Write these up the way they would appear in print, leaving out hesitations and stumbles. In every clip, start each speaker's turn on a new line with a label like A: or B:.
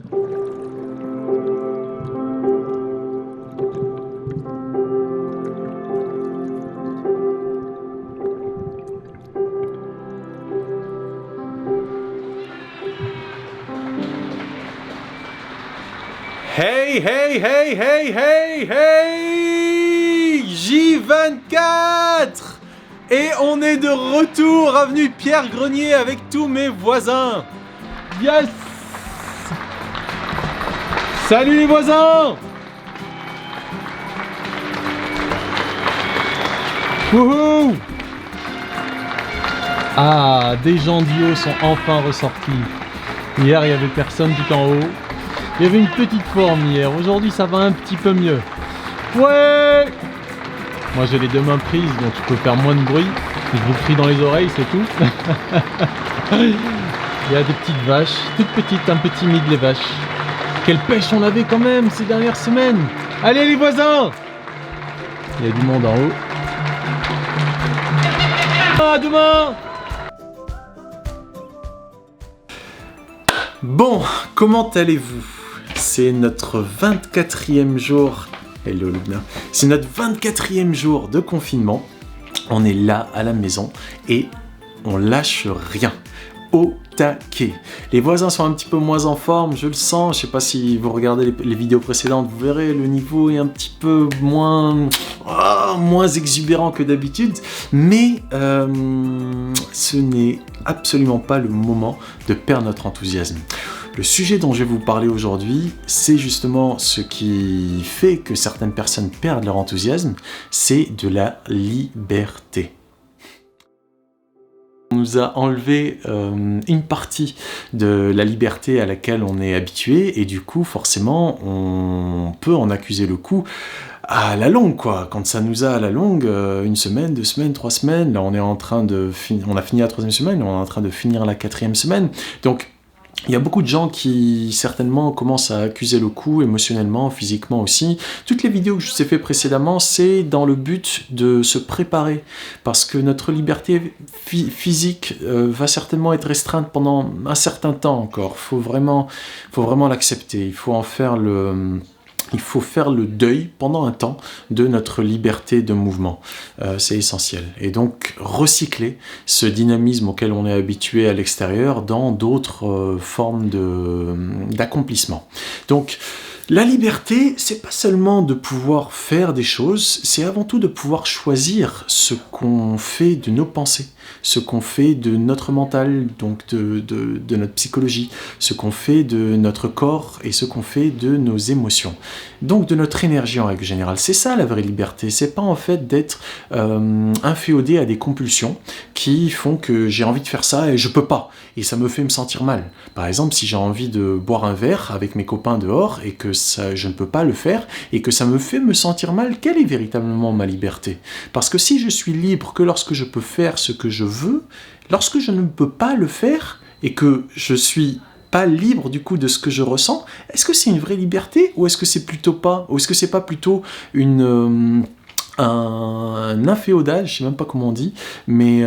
A: Hey, hey, hey, hey, hey, hey! J24! Et on est de retour, avenue Pierre Grenier avec tous mes voisins. Yes! Salut les voisins! Wouhou! Ah, des gens d'IO sont enfin ressortis. Hier, il y avait personne tout en haut. Il y avait une petite forme hier. Aujourd'hui, ça va un petit peu mieux. Ouais! Moi, j'ai les deux mains prises, donc je peux faire moins de bruit. Je vous crie dans les oreilles, c'est tout. Il y a des petites vaches, toutes petites, un peu timides les vaches. Quelle pêche on avait quand même ces dernières semaines! Allez les voisins! Il y a du monde en haut. À demain! Bon, comment allez-vous? C'est notre 24e jour. Hello Luna. C'est notre 24e jour de confinement. On est là à la maison et on lâche rien. Au taquet. Les voisins sont un petit peu moins en forme, je le sens. Je sais pas si vous regardez les vidéos précédentes, vous verrez, le niveau est un petit peu moins exubérant que d'habitude. Mais ce n'est absolument pas le moment de perdre notre enthousiasme. Le sujet dont je vais vous parler aujourd'hui, c'est justement ce qui fait que certaines personnes perdent leur enthousiasme, c'est de la liberté. On nous a enlevé une partie de la liberté à laquelle on est habitué, et du coup, forcément, on peut en accuser le coup à la longue, quoi. Quand ça nous a à la longue, une semaine, 2 semaines, 3 semaines, là on est en train de on a fini la 3e semaine, on est en train de finir la 4e semaine, donc il y a beaucoup de gens qui certainement commencent à accuser le coup émotionnellement, physiquement aussi. Toutes les vidéos que je vous ai fait précédemment, c'est dans le but de se préparer, parce que notre liberté physique va certainement être restreinte pendant un certain temps encore. Faut vraiment l'accepter. Il faut faire le deuil pendant un temps de notre liberté de mouvement. C'est essentiel. Et donc, recycler ce dynamisme auquel on est habitué à l'extérieur dans d'autres formes d'accomplissement. Donc, la liberté, c'est pas seulement de pouvoir faire des choses, c'est avant tout de pouvoir choisir ce qu'on fait de nos pensées, ce qu'on fait de notre mental, donc de notre psychologie, ce qu'on fait de notre corps et ce qu'on fait de nos émotions. Donc de notre énergie en règle générale. C'est ça la vraie liberté, c'est pas en fait d'être inféodé à des compulsions qui font que j'ai envie de faire ça et je peux pas, et ça me fait me sentir mal. Par exemple, si j'ai envie de boire un verre avec mes copains dehors et que je ne peux pas le faire et que ça me fait me sentir mal, quelle est véritablement ma liberté? Parce que si je suis libre que lorsque je peux faire ce que je veux, lorsque je ne peux pas le faire et que je suis pas libre du coup de ce que je ressens, est-ce que c'est une vraie liberté ou est-ce que c'est plutôt pas, ou est-ce que c'est pas plutôt un inféodage, je sais même pas comment on dit, mais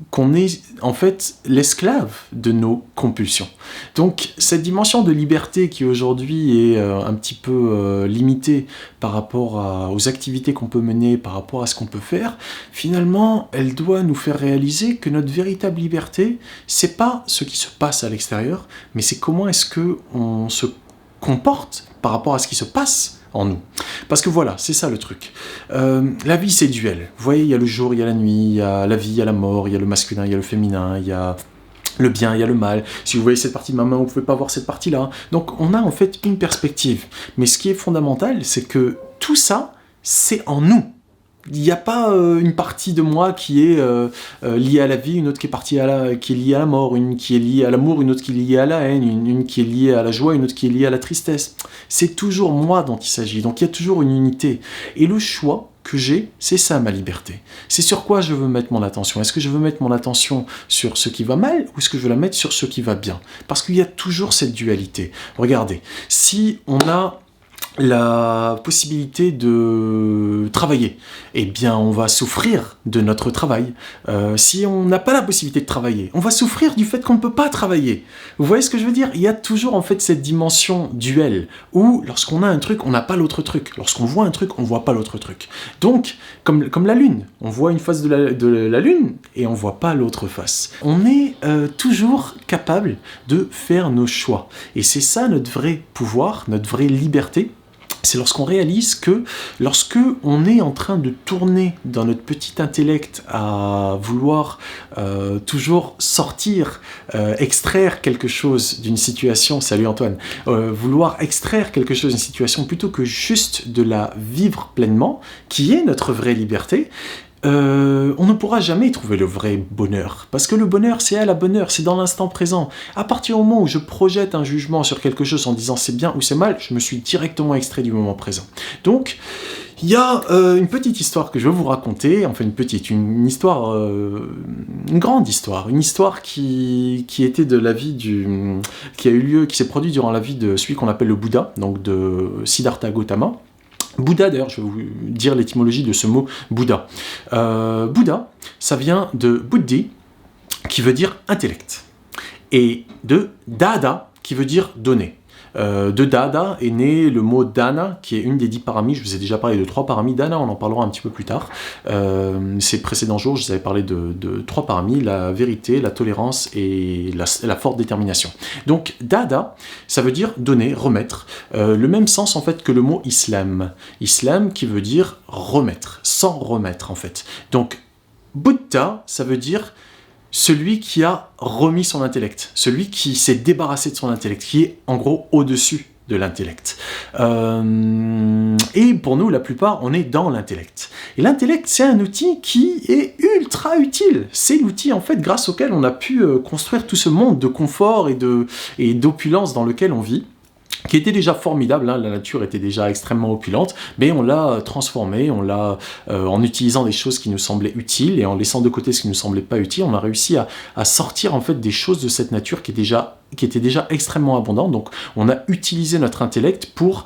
A: qu'on est en fait l'esclave de nos compulsions. Donc cette dimension de liberté qui aujourd'hui est un petit peu limitée par rapport aux activités qu'on peut mener, par rapport à ce qu'on peut faire, finalement elle doit nous faire réaliser que notre véritable liberté, c'est pas ce qui se passe à l'extérieur, mais c'est comment est-ce que on se comporte par rapport à ce qui se passe en nous. Parce que voilà, c'est ça le truc. La vie, c'est duel. Vous voyez, il y a le jour, il y a la nuit, il y a la vie, il y a la mort, il y a le masculin, il y a le féminin, il y a le bien, il y a le mal. Si vous voyez cette partie de ma main, vous ne pouvez pas voir cette partie-là. Donc, on a en fait une perspective. Mais ce qui est fondamental, c'est que tout ça, c'est en nous. Il n'y a pas une partie de moi qui est liée à la vie, une autre qui est liée à la mort, une qui est liée à l'amour, une autre qui est liée à la haine, une qui est liée à la joie, une autre qui est liée à la tristesse. C'est toujours moi dont il s'agit, donc il y a toujours une unité. Et le choix que j'ai, c'est ça ma liberté. C'est sur quoi je veux mettre mon attention. Est-ce que je veux mettre mon attention sur ce qui va mal ou est-ce que je veux la mettre sur ce qui va bien? Parce qu'il y a toujours cette dualité. Regardez, si on a la possibilité de travailler, eh bien on va souffrir de notre travail. Si on n'a pas la possibilité de travailler, on va souffrir du fait qu'on ne peut pas travailler. Vous voyez ce que je veux dire? Il y a toujours en fait cette dimension duel, où lorsqu'on a un truc, on n'a pas l'autre truc. Lorsqu'on voit un truc, on voit pas l'autre truc. Donc, comme la Lune, on voit une face de la Lune et on voit pas l'autre face. On est toujours capable de faire nos choix. Et c'est ça notre vrai pouvoir, notre vraie liberté. C'est lorsqu'on réalise que lorsque on est en train de tourner dans notre petit intellect à vouloir toujours sortir, extraire quelque chose d'une situation, salut Antoine, vouloir extraire quelque chose d'une situation plutôt que juste de la vivre pleinement, qui est notre vraie liberté, on ne pourra jamais trouver le vrai bonheur. Parce que le bonheur, c'est à la bonne heure, c'est dans l'instant présent. À partir du moment où je projette un jugement sur quelque chose en disant c'est bien ou c'est mal, je me suis directement extrait du moment présent. Donc, il y a une petite histoire que je vais vous raconter, enfin une histoire, une grande histoire, une histoire qui était de la vie qui a eu lieu, qui s'est produit durant la vie de celui qu'on appelle le Bouddha, donc de Siddhartha Gautama. Bouddha, d'ailleurs, je vais vous dire l'étymologie de ce mot Bouddha. Bouddha, ça vient de Buddhi, qui veut dire intellect, et de Dada, qui veut dire donner. De Dada est né le mot Dana, qui est une des 10 paramis. Je vous ai déjà parlé de 3 paramis. Dana, on en parlera un petit peu plus tard. Ces précédents jours, je vous avais parlé de 3 paramis, la vérité, la tolérance et la forte détermination. Donc Dada, ça veut dire donner, remettre. Le même sens en fait que le mot islam. Islam qui veut dire remettre, sans remettre en fait. Donc Bouddha, ça veut dire celui qui a remis son intellect, celui qui s'est débarrassé de son intellect, qui est en gros au-dessus de l'intellect. Et pour nous, la plupart, on est dans l'intellect. Et l'intellect, c'est un outil qui est ultra utile. C'est l'outil, en fait, grâce auquel on a pu construire tout ce monde de confort et d'opulence dans lequel on vit, qui était déjà formidable, hein, la nature était déjà extrêmement opulente, mais on l'a transformé, on l'a, en utilisant des choses qui nous semblaient utiles et en laissant de côté ce qui ne nous semblait pas utile, on a réussi à sortir en fait des choses de cette nature qui était déjà extrêmement abondante. Donc on a utilisé notre intellect pour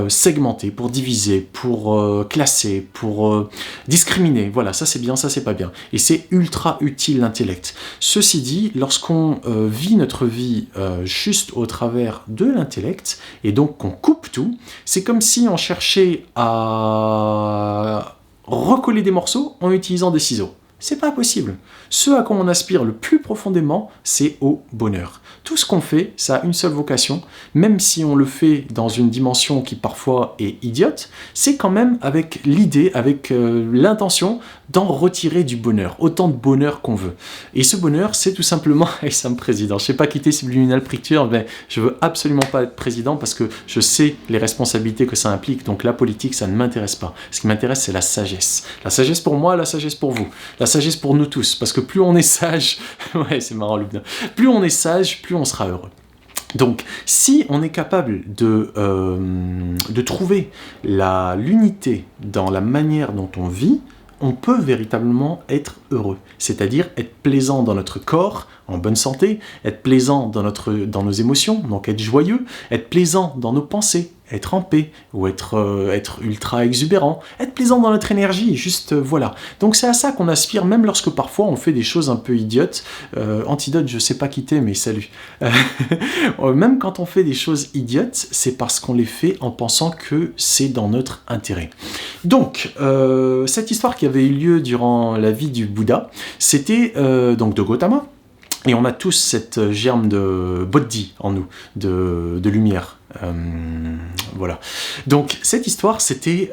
A: segmenter, pour diviser, pour classer, pour discriminer. Voilà, ça c'est bien, ça c'est pas bien. Et c'est ultra utile l'intellect. Ceci dit, lorsqu'on vit notre vie juste au travers de l'intellect, et donc qu'on coupe tout, c'est comme si on cherchait à recoller des morceaux en utilisant des ciseaux. C'est pas possible. Ce à quoi on aspire le plus profondément, c'est au bonheur. Tout ce qu'on fait, ça a une seule vocation, même si on le fait dans une dimension qui parfois est idiote, c'est quand même avec l'idée, avec l'intention d'en retirer du bonheur, autant de bonheur qu'on veut. Et ce bonheur, c'est tout simplement, et ça me président, je sais pas quitter Subliminal Picture, mais je veux absolument pas être président parce que je sais les responsabilités que ça implique, donc la politique, ça ne m'intéresse pas. Ce qui m'intéresse, c'est la sagesse. La sagesse pour moi, la sagesse pour vous. La sagesse pour nous tous, parce que plus on est sage, ouais c'est marrant Lubna, plus on est sage, plus on sera heureux. Donc, si on est capable de trouver l'unité dans la manière dont on vit, on peut véritablement être heureux, c'est-à-dire être plaisant dans notre corps, en bonne santé, être plaisant dans nos émotions, donc être joyeux, être plaisant dans nos pensées, être en paix, ou être ultra exubérant, être plaisant dans notre énergie, juste voilà. Donc c'est à ça qu'on aspire, même lorsque parfois on fait des choses un peu idiotes. Antidote, je sais pas quitter, mais salut. Même quand on fait des choses idiotes, c'est parce qu'on les fait en pensant que c'est dans notre intérêt. Donc, cette histoire qui avait eu lieu durant la vie du Bouddha, c'était donc de Gautama, et on a tous cette germe de Bodhi en nous, de lumière. Voilà. Donc cette histoire, c'était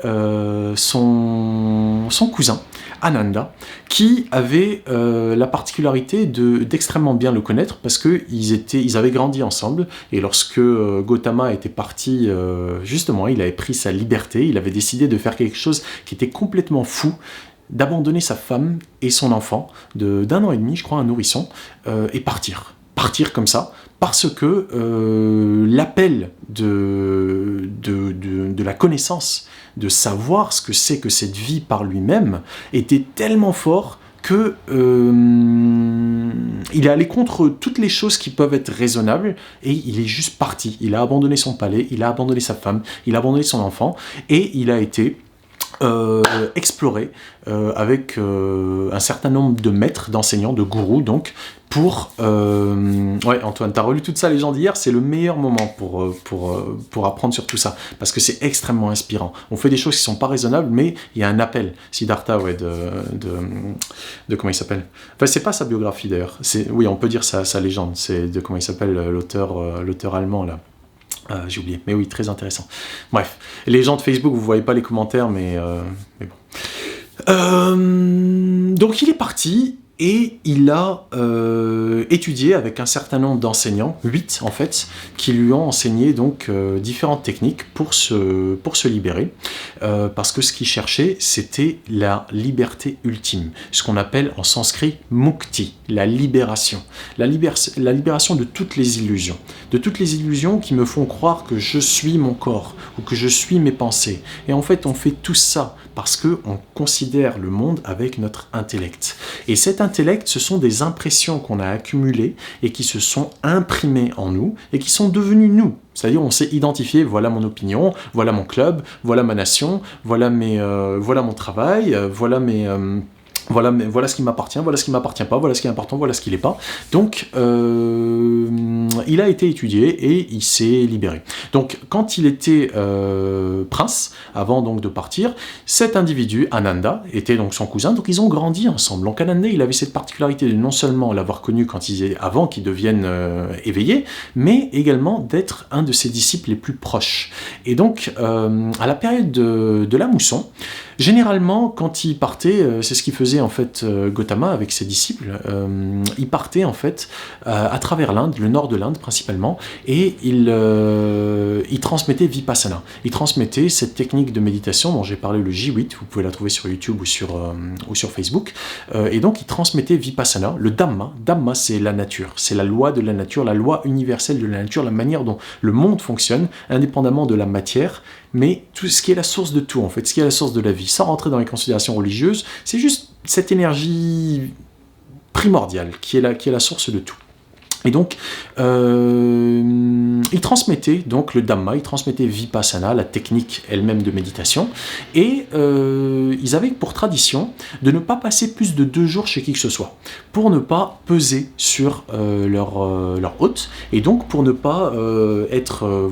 A: son cousin, Ananda, qui avait la particularité d'extrêmement bien le connaître parce qu'ils avaient grandi ensemble, et lorsque Gautama était parti, justement, il avait pris sa liberté, il avait décidé de faire quelque chose qui était complètement fou, d'abandonner sa femme et son enfant d'1 an et demi, je crois, un nourrisson, et partir comme ça, parce que l'appel de la connaissance, de savoir ce que c'est que cette vie par lui-même, était tellement fort que il est allé contre toutes les choses qui peuvent être raisonnables, et il est juste parti. Il a abandonné son palais, il a abandonné sa femme, il a abandonné son enfant, et il a été explorer avec un certain nombre de maîtres, d'enseignants, de gourous, donc, pour... Ouais, Antoine, t'as relu toute ça, les gens d'hier, c'est le meilleur moment pour apprendre sur tout ça, parce que c'est extrêmement inspirant. On fait des choses qui sont pas raisonnables, mais il y a un appel. Siddhartha, ouais, de comment il s'appelle? Enfin, c'est pas sa biographie, d'ailleurs. Oui, on peut dire sa légende. C'est de, comment il s'appelle, l'auteur allemand, là. J'ai oublié, mais oui, très intéressant. Bref, les gens de Facebook, vous voyez pas les commentaires, mais bon. Donc il est parti, et il a étudié avec un certain nombre d'enseignants, 8 en fait, qui lui ont enseigné donc différentes techniques pour se libérer, parce que ce qu'il cherchait, c'était la liberté ultime, ce qu'on appelle en sanskrit mukti, la libération. La libération de toutes les illusions qui me font croire que je suis mon corps, ou que je suis mes pensées. Et en fait, on fait tout ça parce qu'on considère le monde avec notre intellect. Et cet intellect, ce sont des impressions qu'on a accumulées et qui se sont imprimées en nous et qui sont devenues nous. C'est-à-dire, on s'est identifié, voilà mon opinion, voilà mon club, voilà ma nation, voilà mon travail, voilà ce qui m'appartient, voilà ce qui m'appartient pas, voilà ce qui est important, voilà ce qui l'est pas. Donc, il a été étudié et il s'est libéré. Donc, quand il était prince, avant donc de partir, cet individu, Ananda, était donc son cousin, donc ils ont grandi ensemble. Donc Ananda, il avait cette particularité de non seulement l'avoir connu avant qu'il devienne éveillé, mais également d'être un de ses disciples les plus proches. Et donc, à la période de la mousson, généralement, quand il partait, c'est ce qu'il faisait en fait Gautama avec ses disciples, il partait en fait à travers l'Inde, le nord de l'Inde principalement, et il transmettait Vipassana. Il transmettait cette technique de méditation dont j'ai parlé, le J8, vous pouvez la trouver sur YouTube ou sur Facebook, et donc il transmettait Vipassana, le Dhamma. Dhamma, c'est la nature, c'est la loi de la nature, la loi universelle de la nature, la manière dont le monde fonctionne, indépendamment de la matière, mais tout ce qui est la source de tout, en fait, ce qui est la source de la vie, sans rentrer dans les considérations religieuses, c'est juste cette énergie primordiale qui est la source de tout. Et donc, il transmettait donc le Dhamma, il transmettait Vipassana, la technique elle-même de méditation, et ils avaient pour tradition de ne pas passer plus de 2 jours chez qui que ce soit, pour ne pas peser sur leur hôte, et donc pour ne pas être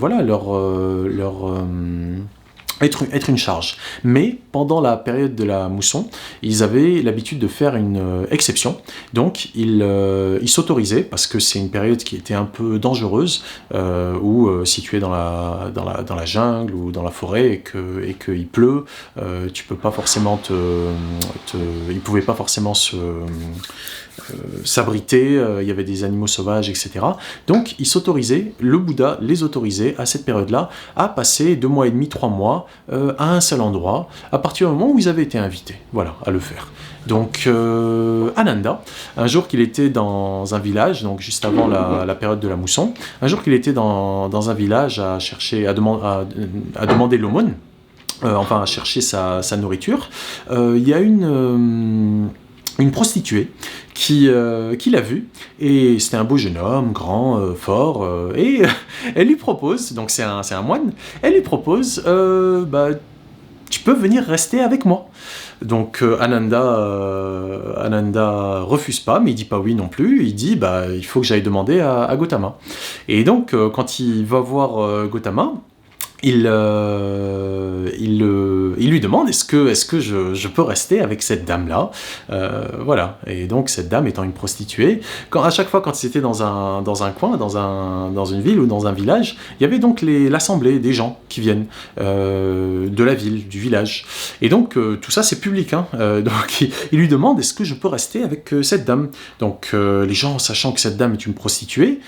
A: être une charge. Mais pendant la période de la mousson, ils avaient l'habitude de faire une exception. Donc ils s'autorisaient, parce que c'est une période qui était un peu dangereuse, ou située dans la jungle ou dans la forêt, et qu'il pleut, tu peux pas forcément ils pouvaient pas forcément s'abriter, il y avait des animaux sauvages, etc. Donc ils s'autorisaient, le Bouddha les autorisait à cette période-là à passer 2 mois et demi, 3 mois à un seul endroit, à partir du moment où ils avaient été invités, voilà, à le faire. Donc Ananda, un jour qu'il était dans un village, donc juste avant la période de la mousson, un jour qu'il était dans un village à demander l'aumône, à chercher sa nourriture, il y a une prostituée qui l'a vu, et c'était un beau jeune homme, grand, fort, et elle lui propose, donc c'est un moine, elle lui propose, tu peux venir rester avec moi. Donc Ananda refuse pas, mais il dit pas oui non plus, il dit il faut que j'aille demander à Gautama. Et donc quand il va voir Gautama, il lui demande est-ce que je peux rester avec cette dame-là, voilà. Et donc cette dame étant une prostituée, à chaque fois quand c'était dans un coin, dans une ville ou dans un village, il y avait donc l'assemblée des gens qui viennent de la ville, du village. Et donc tout ça c'est public, hein. Donc il lui demande est-ce que je peux rester avec cette dame. Donc les gens, sachant que cette dame est une prostituée,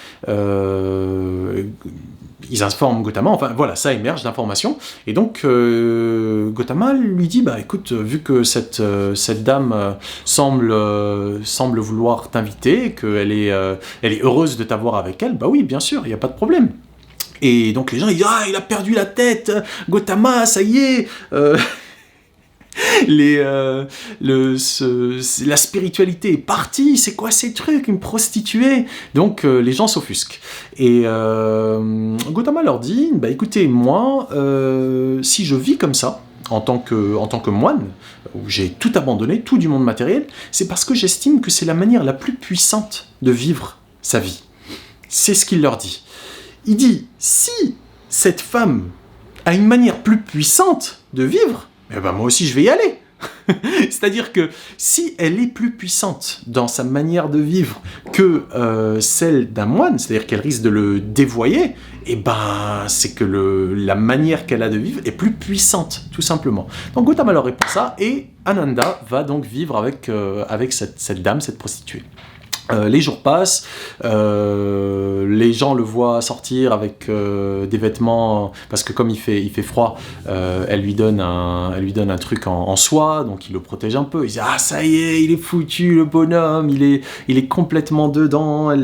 A: ils informent Gautama, enfin voilà, ça émerge d'informations, et donc Gautama lui dit, écoute, vu que cette dame semble vouloir t'inviter, qu'elle est heureuse de t'avoir avec elle, oui, bien sûr, il n'y a pas de problème. Et donc les gens, ils disent, il a perdu la tête, Gautama, ça y est La spiritualité est partie, c'est quoi ces trucs, une prostituée? Donc les gens s'offusquent. Et Gautama leur dit, bah écoutez, moi, si je vis comme ça, en tant que moine, où j'ai tout abandonné, tout du monde matériel, c'est parce que j'estime que c'est la manière la plus puissante de vivre sa vie. C'est ce qu'il leur dit. Il dit, si cette femme a une manière plus puissante de vivre, eh ben moi aussi je vais y aller. C'est-à-dire que si elle est plus puissante dans sa manière de vivre que celle d'un moine, c'est-à-dire qu'elle risque de le dévoyer, et ben c'est que la manière qu'elle a de vivre est plus puissante, tout simplement. Donc Gautama leur répond ça, et Ananda va donc vivre avec cette dame, cette prostituée. Les jours passent, les gens le voient sortir avec des vêtements, parce que comme il fait froid, elle lui donne un truc en soie, donc il le protège un peu. Il dit ah ça y est, il est foutu le bonhomme, il est complètement dedans.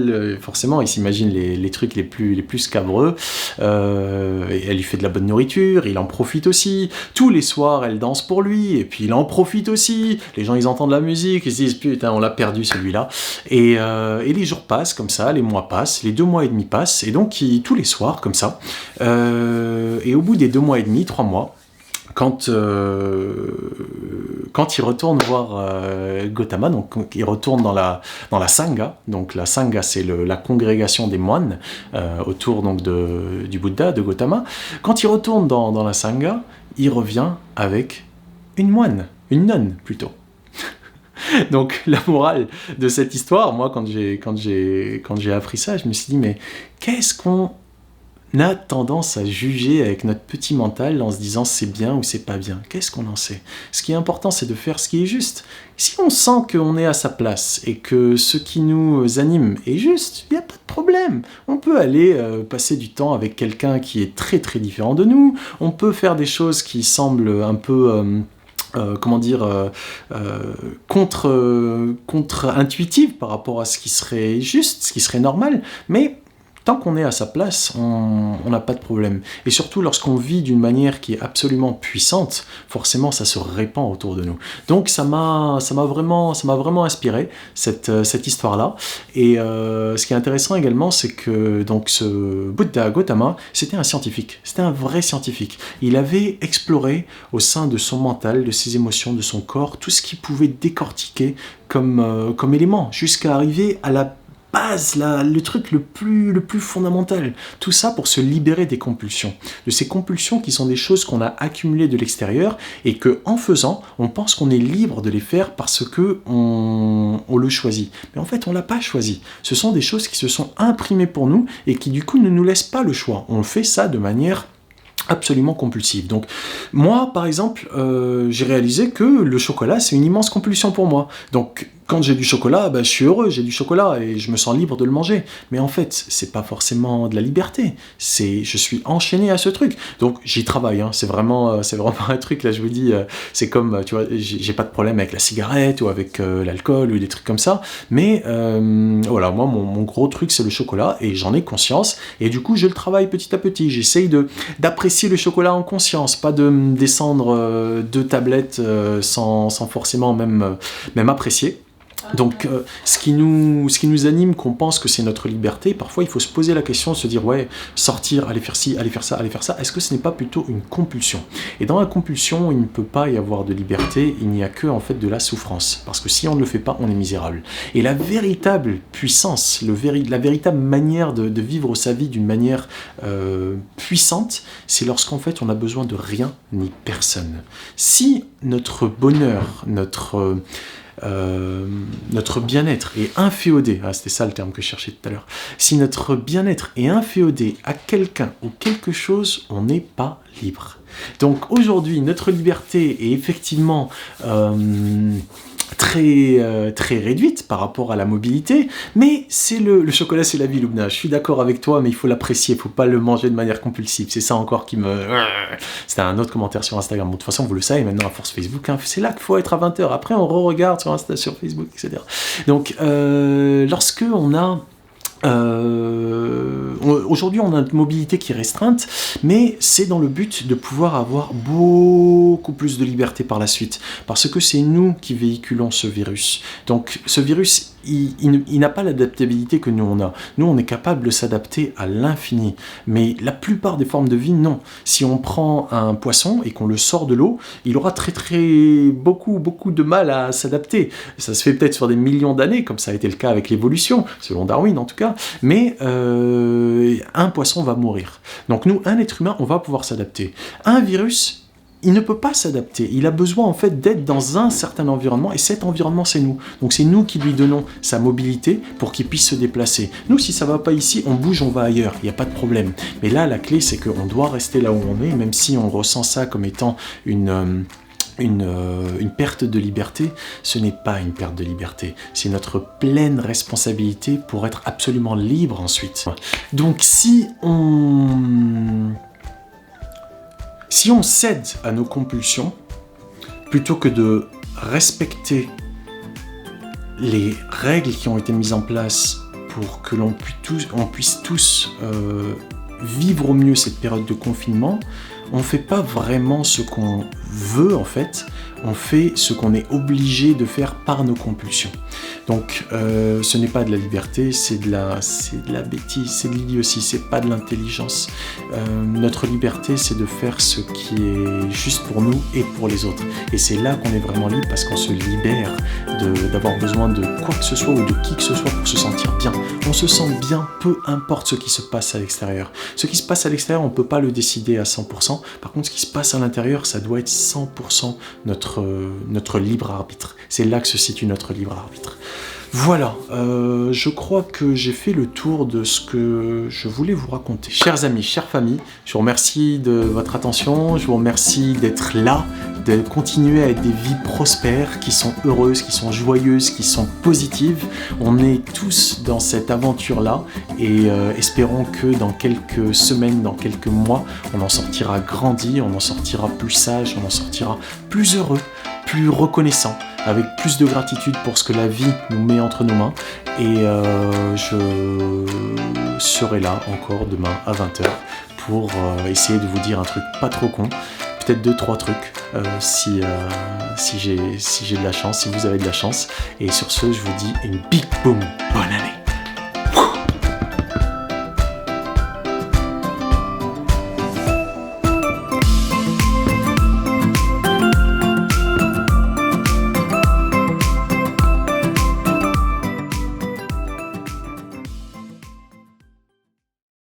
A: Forcément, il s'imagine les trucs les plus scabreux. Elle lui fait de la bonne nourriture, il en profite aussi. Tous les soirs, elle danse pour lui, et puis il en profite aussi. Les gens ils entendent la musique, ils se disent putain on l'a perdu celui-là. Et les jours passent comme ça, les mois passent, les 2 mois et demi passent, et donc tous les soirs comme ça, et au bout des 2 mois et demi, 3 mois, quand il retourne voir Gautama, donc il retourne dans la Sangha, donc la Sangha c'est la congrégation des moines autour donc du Bouddha, de Gautama, quand il retourne dans la Sangha, il revient avec une moine, une nonne plutôt. Donc la morale de cette histoire, moi quand j'ai appris ça, je me suis dit mais qu'est-ce qu'on a tendance à juger avec notre petit mental en se disant c'est bien ou c'est pas bien? Qu'est-ce qu'on en sait? Ce qui est important c'est de faire ce qui est juste. Si on sent qu'on est à sa place et que ce qui nous anime est juste, il n'y a pas de problème. On peut aller passer du temps avec quelqu'un qui est très très différent de nous, on peut faire des choses qui semblent un peu... contre-intuitive par rapport à ce qui serait juste, ce qui serait normal, mais tant qu'on est à sa place, on n'a pas de problème. Et surtout, lorsqu'on vit d'une manière qui est absolument puissante, forcément, ça se répand autour de nous. Donc, ça m'a vraiment inspiré, cette histoire-là. Et ce qui est intéressant également, c'est que donc, ce Bouddha Gautama, c'était un scientifique. C'était un vrai scientifique. Il avait exploré au sein de son mental, de ses émotions, de son corps, tout ce qu'il pouvait décortiquer comme élément, jusqu'à arriver à la base, le truc le plus fondamental. Tout ça pour se libérer des compulsions. De ces compulsions qui sont des choses qu'on a accumulées de l'extérieur et que, en faisant, on pense qu'on est libre de les faire parce que on le choisit. Mais en fait, on l'a pas choisi. Ce sont des choses qui se sont imprimées pour nous et qui, du coup, ne nous laissent pas le choix. On fait ça de manière absolument compulsive. Donc moi, par exemple, j'ai réalisé que le chocolat, c'est une immense compulsion pour moi. Donc quand j'ai du chocolat, je suis heureux, j'ai du chocolat et je me sens libre de le manger. Mais en fait, c'est pas forcément de la liberté. Je suis enchaîné à ce truc. Donc j'y travaille. C'est vraiment un truc. Là, je vous dis, c'est comme, tu vois, j'ai pas de problème avec la cigarette ou avec l'alcool ou des trucs comme ça. Mais voilà, moi, mon gros truc, c'est le chocolat et j'en ai conscience. Et du coup, je le travaille petit à petit. J'essaye d'apprécier le chocolat en conscience, pas de me descendre 2 tablettes sans forcément même apprécier. Donc, ce qui nous anime, qu'on pense que c'est notre liberté, parfois il faut se poser la question, se dire ouais, sortir, aller faire ci, aller faire ça, est-ce que ce n'est pas plutôt une compulsion? Et dans la compulsion, il ne peut pas y avoir de liberté, il n'y a que en fait de la souffrance, parce que si on ne le fait pas, on est misérable. Et la véritable puissance, la véritable manière de vivre sa vie d'une manière puissante, c'est lorsqu'en fait on n'a besoin de rien ni personne. Si notre bonheur, notre bien-être est inféodé, c'était ça le terme que je cherchais tout à l'heure, si notre bien-être est inféodé à quelqu'un ou quelque chose, on n'est pas libre. Donc aujourd'hui, notre liberté est effectivement très réduite par rapport à la mobilité, mais c'est le chocolat, c'est la vie, Loubna. Je suis d'accord avec toi, mais il faut l'apprécier, il ne faut pas le manger de manière compulsive. C'est ça encore qui me... C'était un autre commentaire sur Instagram. Bon, de toute façon, vous le savez maintenant, à force Facebook, c'est là qu'il faut être à 20h. Après, on re-regarde sur Insta, sur Facebook, etc. Donc, lorsque on Aujourd'hui, on a une mobilité qui est restreinte, mais c'est dans le but de pouvoir avoir beaucoup plus de liberté par la suite, parce que c'est nous qui véhiculons ce virus. Donc ce virus, il n'a pas l'adaptabilité que nous on a. Nous, on est capable de s'adapter à l'infini, mais la plupart des formes de vie, non. Si on prend un poisson et qu'on le sort de l'eau, il aura beaucoup de mal à s'adapter. Ça se fait peut-être sur des millions d'années, comme ça a été le cas avec l'évolution, selon Darwin en tout cas, mais un poisson va mourir. Donc nous, un être humain, on va pouvoir s'adapter. Un virus, il ne peut pas s'adapter. Il a besoin en fait d'être dans un certain environnement, et cet environnement, c'est nous. Donc c'est nous qui lui donnons sa mobilité pour qu'il puisse se déplacer. Nous, si ça va pas ici, on bouge, on va ailleurs, il n'y a pas de problème. Mais là, la clé, c'est qu'on doit rester là où on est, même si on ressent ça comme étant une perte de liberté. Ce n'est pas une perte de liberté, c'est notre pleine responsabilité pour être absolument libre ensuite. Donc si on cède à nos compulsions, plutôt que de respecter les règles qui ont été mises en place pour que l'on puisse tous vivre au mieux cette période de confinement, on ne fait pas vraiment ce qu'on veut en fait, on fait ce qu'on est obligé de faire par nos compulsions. Donc ce n'est pas de la liberté, c'est de la bêtise, c'est de l'idiotie, c'est pas de l'intelligence. Notre liberté, c'est de faire ce qui est juste pour nous et pour les autres. Et c'est là qu'on est vraiment libre, parce qu'on se libère d'avoir besoin de quoi que ce soit ou de qui que ce soit pour se sentir bien. On se sent bien, peu importe ce qui se passe à l'extérieur. Ce qui se passe à l'extérieur, on ne peut pas le décider à 100%. Par contre, ce qui se passe à l'intérieur, ça doit être 100% notre libre arbitre. C'est là que se situe notre libre arbitre. Voilà, je crois que j'ai fait le tour de ce que je voulais vous raconter. Chers amis, chères familles, je vous remercie de votre attention, je vous remercie d'être là, de continuer à être des vies prospères, qui sont heureuses, qui sont joyeuses, qui sont positives. On est tous dans cette aventure-là, et espérons que dans quelques semaines, dans quelques mois, on en sortira grandi, on en sortira plus sage, on en sortira plus heureux, plus reconnaissant, avec plus de gratitude pour ce que la vie nous met entre nos mains. Et je serai là encore demain à 20h pour essayer de vous dire un truc pas trop con, peut-être 2-3 trucs si j'ai de la chance, si vous avez de la chance. Et sur ce, je vous dis une big boom, bonne année.